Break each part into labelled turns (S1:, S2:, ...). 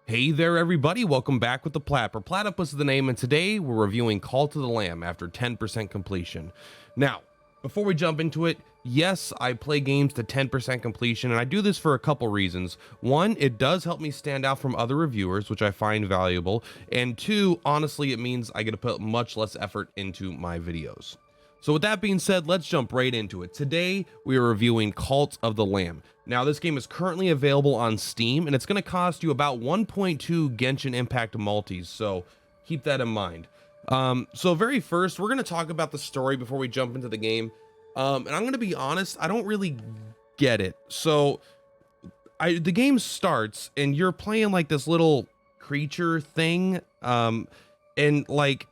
S1: Hey there, everybody. Welcome back with the Plat. Purplatypus is the name, and today we're reviewing Call to the Lamb after 10% completion. Now, before we jump into it, yes, I play games to 10% completion, and I do this for a couple reasons. One, it does help me stand out from other reviewers, which I find valuable. And two, honestly, it means I get to put much less effort into my videos. So with that being said, let's jump right into it. Today, we are reviewing Cult of the Lamb. Now, this game is currently available on Steam, and it's going to cost you about 1.2 Genshin Impact multis, so keep that in mind. So very first, we're going to talk about the story before we jump into the game. And I'm going to be honest, I don't really get it. So the game starts, and you're playing like this little creature thing, and like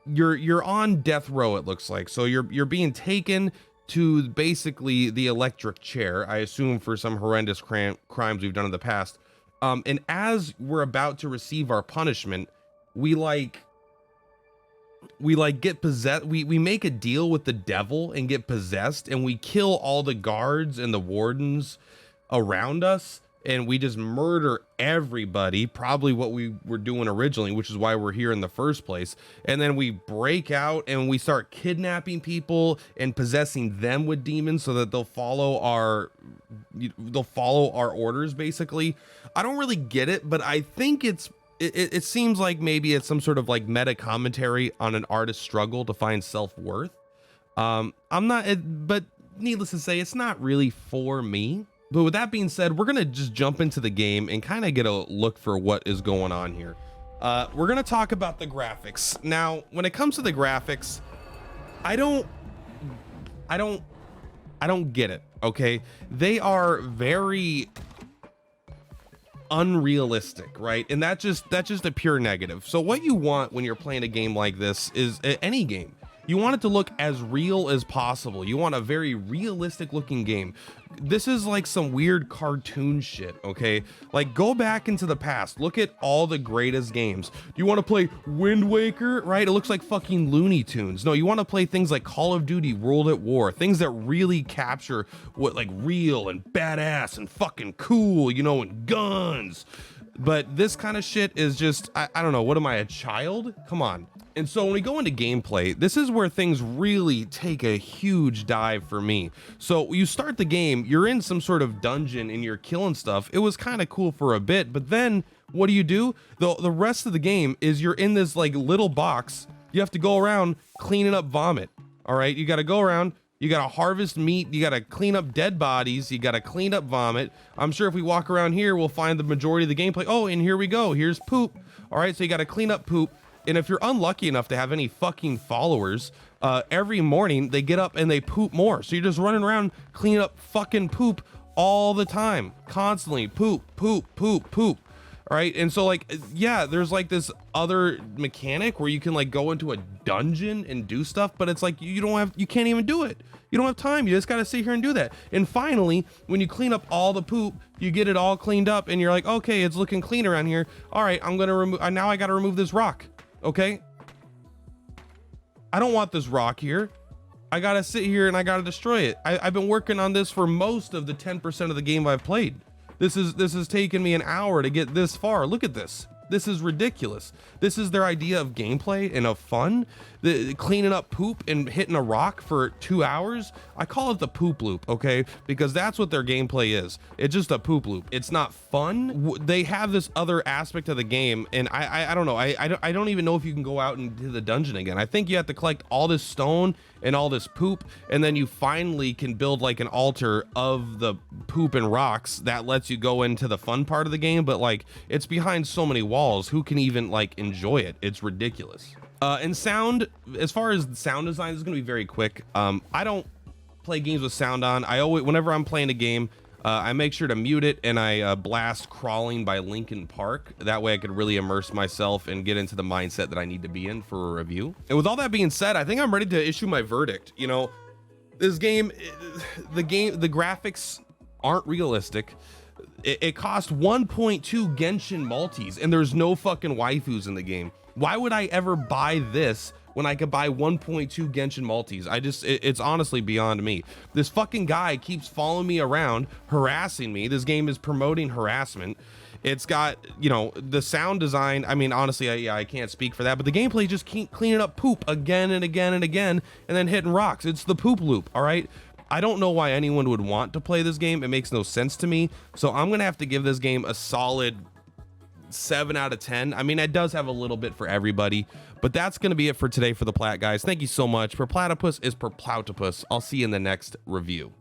S1: you're on death row, it looks like. So you're being taken to basically the electric chair, I assume for some horrendous crimes we've done in the past. And as we're about to receive our punishment, we get possessed. We make a deal with the devil and get possessed, and we kill all the guards and the wardens around us, and we just murder everybody, probably what we were doing originally, which is why we're here in the first place. And then we break out and we start kidnapping people and possessing them with demons so that they'll follow our orders, basically. I don't really get it, but I think it seems like maybe it's some sort of like meta commentary on an artist's struggle to find self-worth. But needless to say, it's not really for me. But with that being said, we're going to just jump into the game and kind of get a look for what is going on here. We're going to talk about the graphics. Now, when it comes to the graphics, I don't get it. Okay. They are very unrealistic, right? And that's just a pure negative. So what you want when you're playing a game like this is any game. You want it to look as real as possible. You want a very realistic looking game. This is like some weird cartoon shit, okay? Like, go back into the past. Look at all the greatest games. Do you want to play Wind Waker, right? It looks like fucking Looney Tunes. No, you want to play things like Call of Duty, World at War, things that really capture what like real and badass and fucking cool, you know, and guns. But this kind of shit is just, I don't know, what am I, a child? Come on. And so when we go into gameplay, this is where things really take a huge dive for me. So you start the game, you're in some sort of dungeon and you're killing stuff. It was kind of cool for a bit, but then what do? The rest of the game is you're in this like little box. You have to go around cleaning up vomit. All right, you got to go around. You got to harvest meat. You got to clean up dead bodies. You got to clean up vomit. I'm sure if we walk around here, we'll find the majority of the gameplay. Oh, and here we go. Here's poop. All right, so you got to clean up poop. And if you're unlucky enough to have any fucking followers, every morning they get up and they poop more. So you're just running around cleaning up fucking poop all the time, constantly. Poop, poop, poop, poop. All right. And so like, yeah, there's like this other mechanic where you can like go into a dungeon and do stuff, but it's like you can't even do it. You don't have time. You just got to sit here and do that. And finally, when you clean up all the poop, you get it all cleaned up and you're like, okay, it's looking clean around here. All right, I'm going to remove, now I got to remove this rock. Okay. I don't want this rock here. I got to sit here and I got to destroy it. I've been working on this for most of the 10% of the game I've played. This has taken me an hour to get this far. Look at this. This is ridiculous. This is their idea of gameplay and of fun. The cleaning up poop and hitting a rock for 2 hours. I call it the poop loop, okay? Because that's what their gameplay is. It's just a poop loop. It's not fun. They have this other aspect of the game, and I don't know. I don't even know if you can go out into the dungeon again. I think you have to collect all this stone and all this poop, and then you finally can build like an altar of the poop and rocks that lets you go into the fun part of the game. But like, it's behind so many walls. Who can even like enjoy it? It's ridiculous. And sound, as far as sound design, this is gonna be very quick. I don't play games with sound on. Whenever I'm playing a game, I make sure to mute it, and I blast Crawling by Linkin Park. That way I could really immerse myself and get into the mindset that I need to be in for a review. And with all that being said, I think I'm ready to issue my verdict. You know, this game, the graphics aren't realistic. It cost 1.2 Genshin multis, and there's no fucking waifus in the game. Why would I ever buy this when I could buy 1.2 Genshin multis? It's honestly beyond me. This fucking guy keeps following me around, harassing me. This game is promoting harassment. It's got, you know, the sound design. I mean, honestly, yeah, I can't speak for that, but the gameplay just keep cleaning up poop again and again and again, and then hitting rocks. It's the poop loop, all right? I don't know why anyone would want to play this game. It makes no sense to me. So I'm going to have to give this game a solid 7 out of 10. I mean, it does have a little bit for everybody, but that's going to be it for today for the Plat guys. Thank you so much. Purplatypus is Purplatypus. I'll see you in the next review.